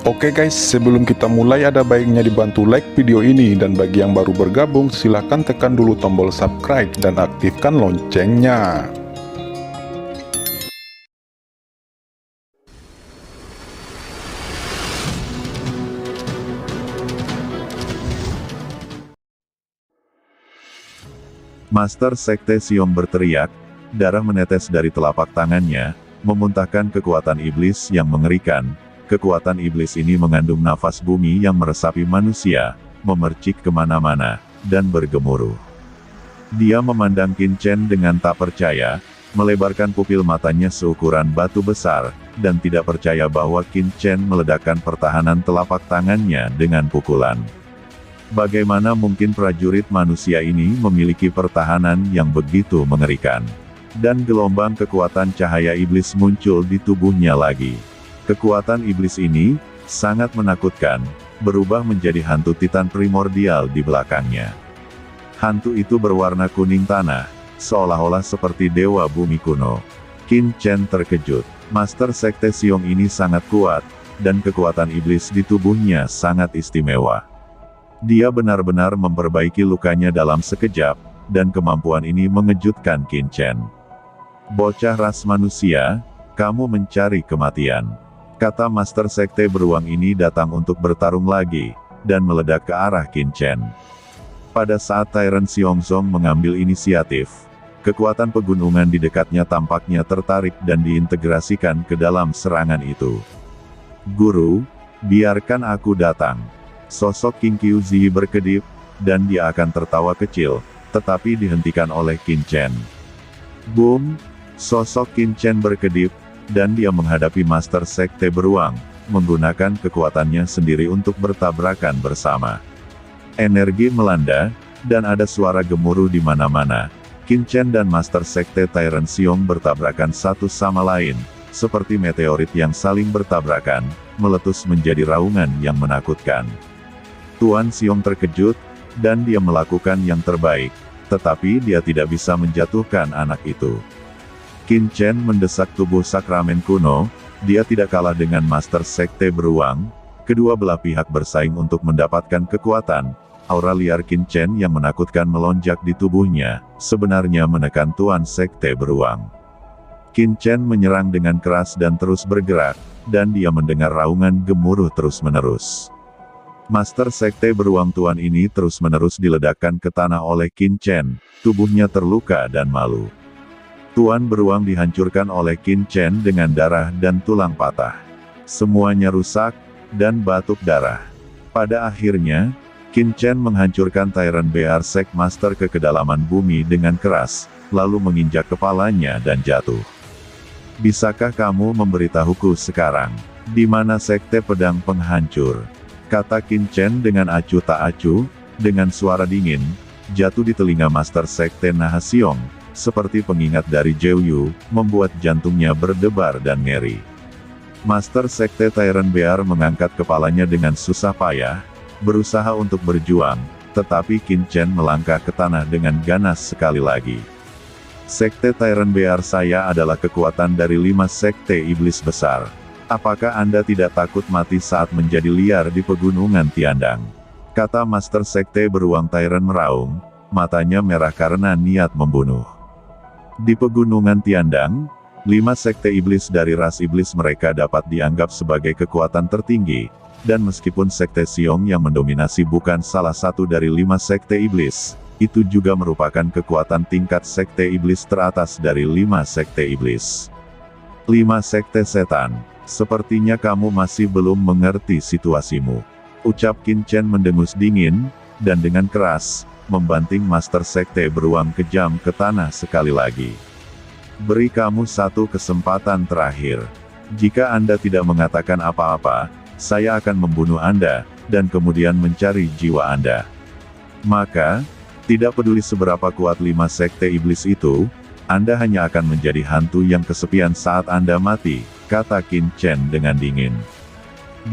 Oke guys, sebelum kita mulai ada baiknya dibantu like video ini, dan bagi yang baru bergabung silahkan tekan dulu tombol subscribe dan aktifkan loncengnya. Master Sekte Xiong berteriak, darah menetes dari telapak tangannya, memuntahkan kekuatan iblis yang mengerikan. Kekuatan iblis ini mengandung nafas bumi yang meresapi manusia, memercik kemana-mana, dan bergemuruh. Dia memandang Qin Chen dengan tak percaya, melebarkan pupil matanya seukuran batu besar, dan tidak percaya bahwa Qin Chen meledakkan pertahanan telapak tangannya dengan pukulan. Bagaimana mungkin prajurit manusia ini memiliki pertahanan yang begitu mengerikan? Dan gelombang kekuatan cahaya iblis muncul di tubuhnya lagi. Kekuatan iblis ini sangat menakutkan, berubah menjadi hantu titan primordial di belakangnya. Hantu itu berwarna kuning tanah, seolah-olah seperti dewa bumi kuno. Qin Chen terkejut. Master Sekte Xiong ini sangat kuat, dan kekuatan iblis di tubuhnya sangat istimewa. Dia benar-benar memperbaiki lukanya dalam sekejap, dan kemampuan ini mengejutkan Qin Chen. "Bocah ras manusia, kamu mencari kematian," kata Master Sekte beruang ini datang untuk bertarung lagi, dan meledak ke arah Qin Chen. Pada saat Tyrant Xiongzong mengambil inisiatif, kekuatan pegunungan di dekatnya tampaknya tertarik dan diintegrasikan ke dalam serangan itu. "Guru, biarkan aku datang." Sosok Qin Qiuzi berkedip, dan dia akan tertawa kecil, tetapi dihentikan oleh Qin Chen. Boom! Sosok Qin Chen berkedip, dan dia menghadapi Master Sekte beruang, menggunakan kekuatannya sendiri untuk bertabrakan bersama. Energi melanda, dan ada suara gemuruh di mana-mana. Qin Chen dan Master Sekte Tyrant Xiong bertabrakan satu sama lain, seperti meteorit yang saling bertabrakan, meletus menjadi raungan yang menakutkan. Tuan Xiong terkejut, dan dia melakukan yang terbaik, tetapi dia tidak bisa menjatuhkan anak itu. Qin Chen mendesak tubuh sakramen kuno, dia tidak kalah dengan Master Sekte beruang, kedua belah pihak bersaing untuk mendapatkan kekuatan. Aura liar Qin Chen yang menakutkan melonjak di tubuhnya, sebenarnya menekan Tuan Sekte beruang. Qin Chen menyerang dengan keras dan terus bergerak, dan dia mendengar raungan gemuruh terus-menerus. Master Sekte beruang tuan ini terus-menerus diledakkan ke tanah oleh Qin Chen, tubuhnya terluka dan malu. Tuan beruang dihancurkan oleh Qin Chen dengan darah dan tulang patah. Semuanya rusak, dan batuk darah. Pada akhirnya, Qin Chen menghancurkan Tyrant Bear Sek Master ke kedalaman bumi dengan keras, lalu menginjak kepalanya dan jatuh. "Bisakah kamu memberitahuku sekarang, di mana Sekte Pedang Penghancur?" kata Qin Chen dengan acuh tak acuh, dengan suara dingin, jatuh di telinga Master Sekte Naha Xiong, seperti pengingat dari Zhou Yu, membuat jantungnya berdebar dan ngeri. Master Sekte Tyrant Bear mengangkat kepalanya dengan susah payah, berusaha untuk berjuang, tetapi Qin Chen melangkah ke tanah dengan ganas sekali lagi. "Sekte Tyrant Bear saya adalah kekuatan dari 5 sekte iblis besar. Apakah Anda tidak takut mati saat menjadi liar di pegunungan Tiandang?" kata Master Sekte beruang Tyrant meraung, matanya merah karena niat membunuh. Di pegunungan Tiandang, 5 sekte iblis dari ras iblis mereka dapat dianggap sebagai kekuatan tertinggi, dan meskipun Sekte Xiong yang mendominasi bukan salah satu dari 5 sekte iblis, itu juga merupakan kekuatan tingkat sekte iblis teratas dari 5 sekte iblis. 5 sekte setan. "Sepertinya kamu masih belum mengerti situasimu," ucap Qin Chen mendengus dingin, dan dengan keras, membanting Master Sekte beruang kejam ke tanah sekali lagi. "Beri kamu satu kesempatan terakhir. Jika Anda tidak mengatakan apa-apa, saya akan membunuh Anda, dan kemudian mencari jiwa Anda. Maka, tidak peduli seberapa kuat 5 sekte iblis itu, Anda hanya akan menjadi hantu yang kesepian saat Anda mati," kata Qin Chen dengan dingin.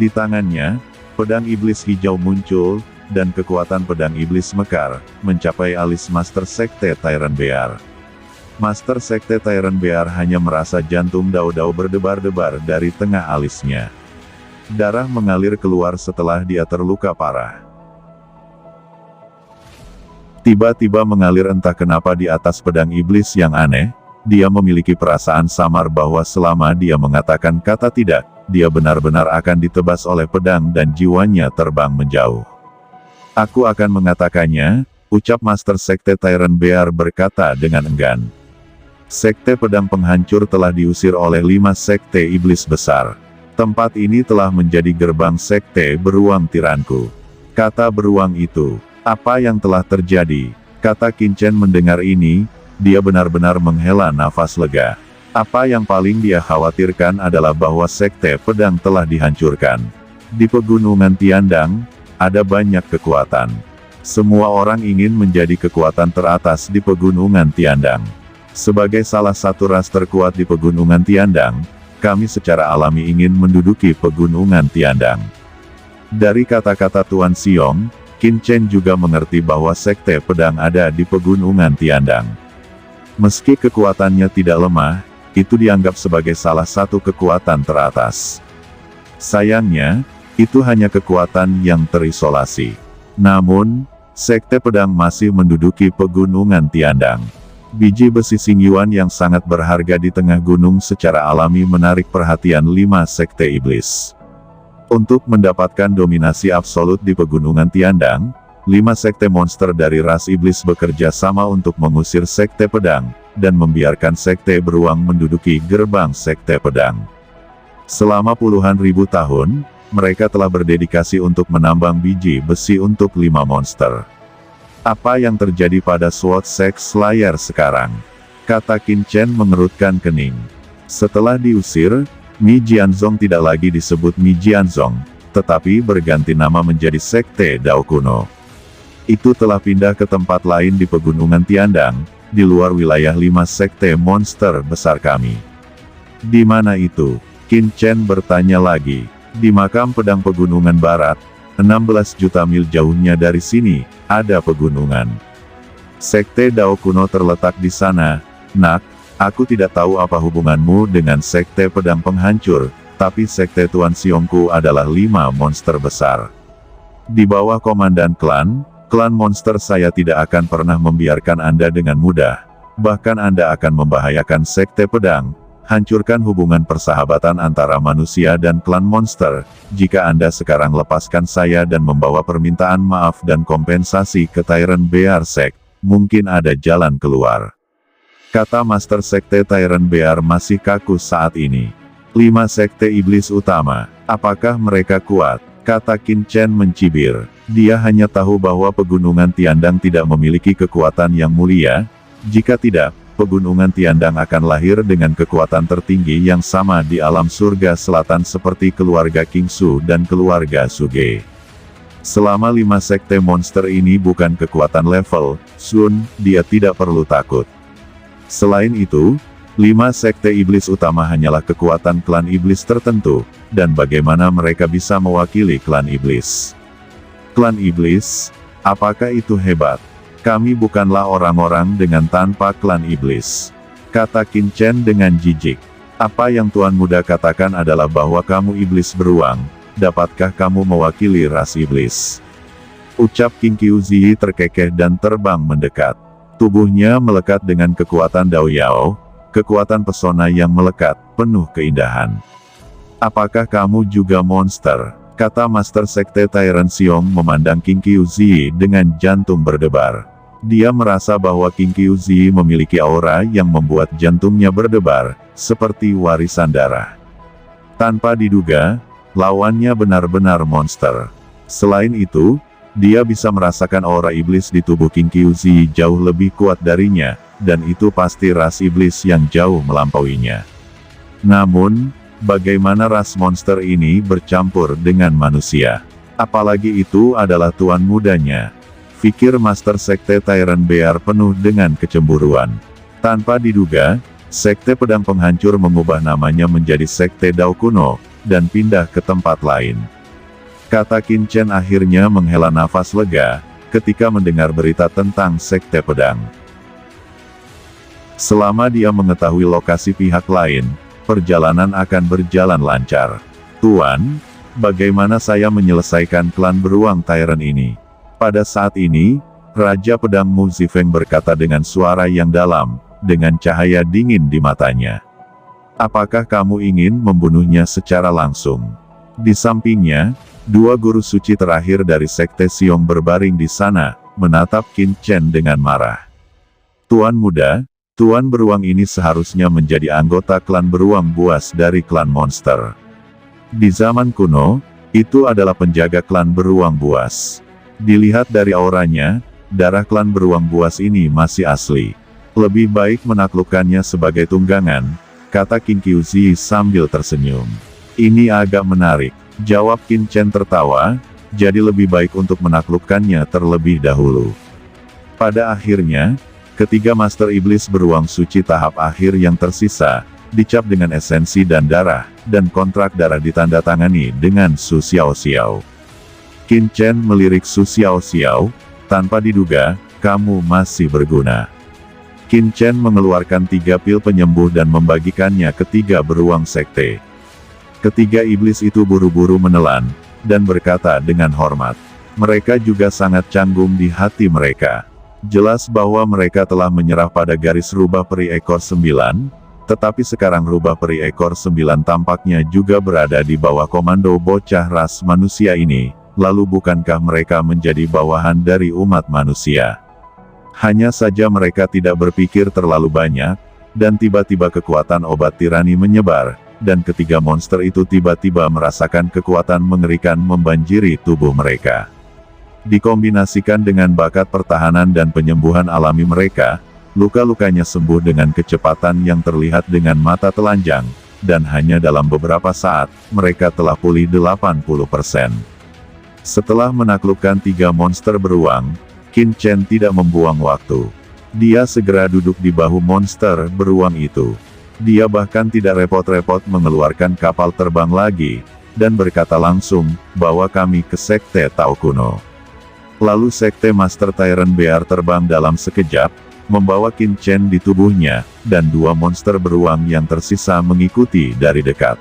Di tangannya, pedang iblis hijau muncul, dan kekuatan pedang iblis mekar, mencapai alis Master Sekte Tyrant Bear. Master Sekte Tyrant Bear hanya merasa jantung Dao Dao berdebar-debar dari tengah alisnya. Darah mengalir keluar setelah dia terluka parah. Tiba-tiba mengalir entah kenapa di atas pedang iblis yang aneh. Dia memiliki perasaan samar bahwa selama dia mengatakan kata tidak, dia benar-benar akan ditebas oleh pedang dan jiwanya terbang menjauh. Aku akan mengatakannya, ucap Master Sekte Tyrant Bear berkata dengan enggan. Sekte pedang penghancur telah diusir oleh 5 sekte iblis besar. Tempat ini telah menjadi gerbang sekte beruang tiranku. Kata beruang itu, apa yang telah terjadi? Kata Qin Chen mendengar ini, dia benar-benar menghela nafas lega. Apa yang paling dia khawatirkan adalah bahwa sekte pedang telah dihancurkan. Di pegunungan Tiandang, ada banyak kekuatan. Semua orang ingin menjadi kekuatan teratas di pegunungan Tiandang. Sebagai salah satu ras terkuat di pegunungan Tiandang, kami secara alami ingin menduduki pegunungan Tiandang. Dari kata-kata Tuan Xiong, Qin Chen juga mengerti bahwa sekte pedang ada di pegunungan Tiandang. Meski kekuatannya tidak lemah, itu dianggap sebagai salah satu kekuatan teratas. Sayangnya, itu hanya kekuatan yang terisolasi. Namun, sekte pedang masih menduduki pegunungan Tiandang. Biji besi Xingyuan yang sangat berharga di tengah gunung secara alami menarik perhatian 5 sekte iblis. Untuk mendapatkan dominasi absolut di pegunungan Tiandang, 5 sekte monster dari ras iblis bekerja sama untuk mengusir sekte pedang, dan membiarkan sekte beruang menduduki gerbang sekte pedang. Selama puluhan ribu tahun, mereka telah berdedikasi untuk menambang biji besi untuk 5 monster. Apa yang terjadi pada Sword Sex Slayer sekarang? Kata Qin Chen mengerutkan kening. Setelah diusir, Mi Jianzong tidak lagi disebut Mi Jianzong, tetapi berganti nama menjadi Sekte Dao Kuno. Itu telah pindah ke tempat lain di pegunungan Tiandang, di luar wilayah 5 sekte monster besar kami. Di mana itu? Qin Chen bertanya lagi. Di makam pedang pegunungan barat, 16 juta mil jauhnya dari sini, ada pegunungan. Sekte Dao Kuno terletak di sana. Nak, aku tidak tahu apa hubunganmu dengan sekte pedang penghancur, tapi sekte Tuan Xiongku adalah 5 monster besar. Di bawah komandan klan monster saya tidak akan pernah membiarkan Anda dengan mudah. Bahkan Anda akan membahayakan sekte pedang, hancurkan hubungan persahabatan antara manusia dan klan monster, jika Anda sekarang lepaskan saya dan membawa permintaan maaf dan kompensasi ke Tyrant Bear Sect, mungkin ada jalan keluar. Kata Master Sekte Tyrant Bear masih kaku saat ini. 5 sekte iblis utama, apakah mereka kuat? Kata Qin Chen mencibir. Dia hanya tahu bahwa pegunungan Tiandang tidak memiliki kekuatan yang mulia. Jika tidak, pegunungan Tiandang akan lahir dengan kekuatan tertinggi yang sama di alam surga selatan seperti keluarga Kingsu dan keluarga Suge. Selama 5 sekte monster ini bukan kekuatan level Sun, dia tidak perlu takut. Selain itu, 5 sekte iblis utama hanyalah kekuatan klan iblis tertentu, dan bagaimana mereka bisa mewakili klan iblis. Klan iblis, apakah itu hebat? Kami bukanlah orang-orang dengan tanpa klan iblis. Kata Qin Chen dengan jijik. Apa yang Tuan Muda katakan adalah bahwa kamu iblis beruang, dapatkah kamu mewakili ras iblis? Ucap King Qiuzi terkekeh dan terbang mendekat. Tubuhnya melekat dengan kekuatan Dao Yao, kekuatan pesona yang melekat, penuh keindahan. Apakah kamu juga monster? Kata Master Sekte Tyrant Xiong memandang King Qiuzi dengan jantung berdebar. Dia merasa bahwa King Qiuzi memiliki aura yang membuat jantungnya berdebar, seperti warisan darah. Tanpa diduga, lawannya benar-benar monster. Selain itu, dia bisa merasakan aura iblis di tubuh King Qiuzi jauh lebih kuat darinya, dan itu pasti ras iblis yang jauh melampauinya. Namun, bagaimana ras monster ini bercampur dengan manusia? Apalagi itu adalah tuan mudanya. Pikir Master Sekte Tyrant Bear penuh dengan kecemburuan. Tanpa diduga, Sekte Pedang Penghancur mengubah namanya menjadi Sekte Dao Kuno, dan pindah ke tempat lain. Kata Qin Chen akhirnya menghela nafas lega, ketika mendengar berita tentang Sekte Pedang. Selama dia mengetahui lokasi pihak lain, perjalanan akan berjalan lancar. Tuan, bagaimana saya menyelesaikan klan beruang Tyrant ini? Pada saat ini, Raja Pedang Mu Zifeng berkata dengan suara yang dalam, dengan cahaya dingin di matanya. Apakah kamu ingin membunuhnya secara langsung? Di sampingnya, dua guru suci terakhir dari Sekte Siong berbaring di sana, menatap Qin Chen dengan marah. Tuan muda, Tuan beruang ini seharusnya menjadi anggota klan beruang buas dari klan monster. Di zaman kuno, itu adalah penjaga klan beruang buas. Dilihat dari auranya, darah klan beruang buas ini masih asli. Lebih baik menaklukkannya sebagai tunggangan, kata Qin Qiuzi sambil tersenyum. Ini agak menarik, jawab Qin Chen tertawa, jadi lebih baik untuk menaklukkannya terlebih dahulu. Pada akhirnya, ketiga Master Iblis beruang suci tahap akhir yang tersisa, dicap dengan esensi dan darah, dan kontrak darah ditandatangani dengan Su Xiaoxiao. Qin Chen melirik Su Xiaoxiao, tanpa diduga, kamu masih berguna. Qin Chen mengeluarkan 3 pil penyembuh dan membagikannya ke 3 beruang sekte. Ketiga iblis itu buru-buru menelan, dan berkata dengan hormat. Mereka juga sangat canggung di hati mereka. Jelas bahwa mereka telah menyerah pada garis rubah peri ekor 9, tetapi sekarang rubah peri ekor 9 tampaknya juga berada di bawah komando bocah ras manusia ini. Lalu bukankah mereka menjadi bawahan dari umat manusia? Hanya saja mereka tidak berpikir terlalu banyak, dan tiba-tiba kekuatan obat tirani menyebar, dan ketiga monster itu tiba-tiba merasakan kekuatan mengerikan membanjiri tubuh mereka. Dikombinasikan dengan bakat pertahanan dan penyembuhan alami mereka, luka-lukanya sembuh dengan kecepatan yang terlihat dengan mata telanjang, dan hanya dalam beberapa saat, mereka telah pulih 80%. Setelah menaklukkan 3 monster beruang, Qin Chen tidak membuang waktu. Dia segera duduk di bahu monster beruang itu. Dia bahkan tidak repot-repot mengeluarkan kapal terbang lagi, dan berkata langsung, bawa kami ke Sekte Tao kuno. Lalu Sekte Master Tyrant Bear terbang dalam sekejap, membawa Qin Chen di tubuhnya, dan 2 monster beruang yang tersisa mengikuti dari dekat.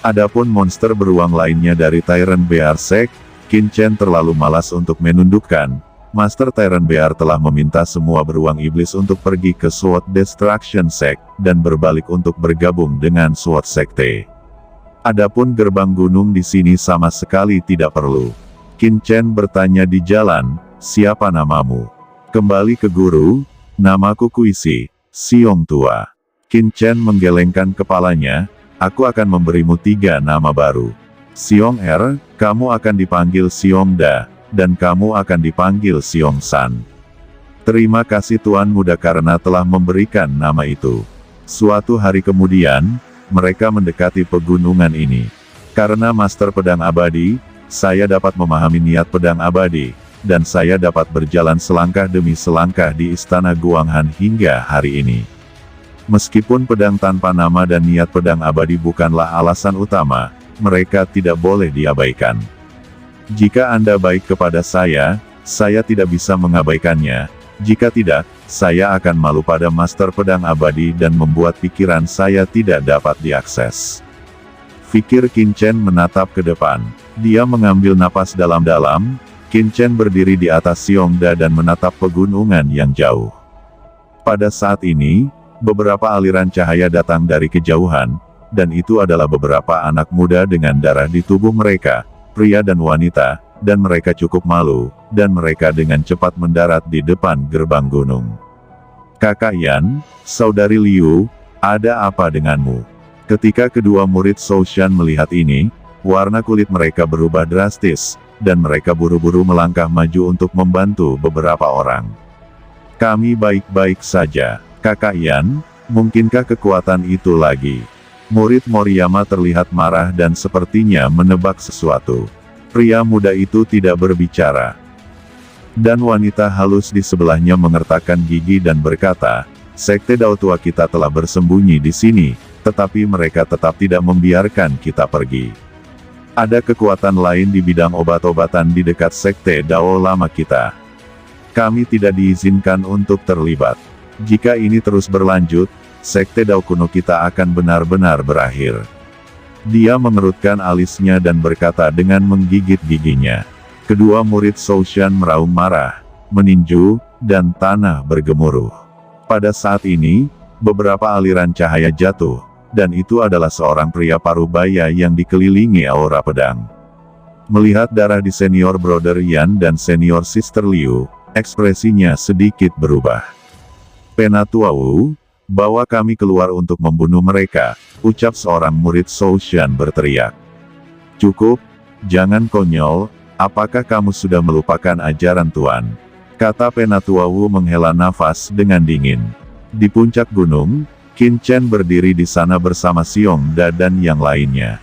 Adapun monster beruang lainnya dari Tyrant Bear Sect, Qin Chen terlalu malas untuk menundukkan. Master Tyrant Bear telah meminta semua beruang iblis untuk pergi ke Sword Destruction Sect, dan berbalik untuk bergabung dengan Sword Sekte. Adapun gerbang gunung di sini sama sekali tidak perlu. Qin Chen bertanya di jalan, siapa namamu? Kembali ke guru, namaku Kuisi, Siong Tua. Qin Chen menggelengkan kepalanya, aku akan memberimu 3 nama baru. Siong Er, kamu akan dipanggil Siong Da, dan kamu akan dipanggil Siong San. Terima kasih Tuan Muda karena telah memberikan nama itu. Suatu hari kemudian, mereka mendekati pegunungan ini. Karena Master Pedang Abadi, saya dapat memahami niat Pedang Abadi, dan saya dapat berjalan selangkah demi selangkah di Istana Guanghan hingga hari ini. Meskipun pedang tanpa nama dan niat Pedang Abadi bukanlah alasan utama, mereka tidak boleh diabaikan. Jika Anda baik kepada saya tidak bisa mengabaikannya. Jika tidak, saya akan malu pada Master Pedang Abadi dan membuat pikiran saya tidak dapat diakses. Fikir Qin Chen menatap ke depan. Dia mengambil napas dalam-dalam. Qin Chen berdiri di atas Siongda dan menatap pegunungan yang jauh. Pada saat ini, beberapa aliran cahaya datang dari kejauhan, dan itu adalah beberapa anak muda dengan darah di tubuh mereka, pria dan wanita, dan mereka cukup malu, dan mereka dengan cepat mendarat di depan gerbang gunung. Kakak Yan, Saudari Liu, ada apa denganmu? Ketika kedua murid Soushan melihat ini, warna kulit mereka berubah drastis, dan mereka buru-buru melangkah maju untuk membantu beberapa orang. Kami baik-baik saja, Kakak Yan, mungkinkah kekuatan itu lagi? Murid Moriyama terlihat marah dan sepertinya menebak sesuatu. Pria muda itu tidak berbicara. Dan wanita halus di sebelahnya mengertakkan gigi dan berkata, Sekte Dao tua kita telah bersembunyi di sini, tetapi mereka tetap tidak membiarkan kita pergi. Ada kekuatan lain di bidang obat-obatan di dekat Sekte Dao lama kita. Kami tidak diizinkan untuk terlibat. Jika ini terus berlanjut, Sekte Dao kuno kita akan benar-benar berakhir. Dia mengerutkan alisnya dan berkata dengan menggigit giginya. Kedua murid Soushan meraung marah, meninju, dan tanah bergemuruh. Pada saat ini, beberapa aliran cahaya jatuh, dan itu adalah seorang pria parubaya yang dikelilingi aura pedang. Melihat darah di senior brother Yan dan senior sister Liu, ekspresinya sedikit berubah. Penatua Wu, bawa kami keluar untuk membunuh mereka, ucap seorang murid Soushan berteriak. Cukup, jangan konyol, apakah kamu sudah melupakan ajaran Tuan? Kata Penatua Wu menghela nafas dengan dingin. Di puncak gunung, Qin Chen berdiri di sana bersama Xiong Da dan yang lainnya.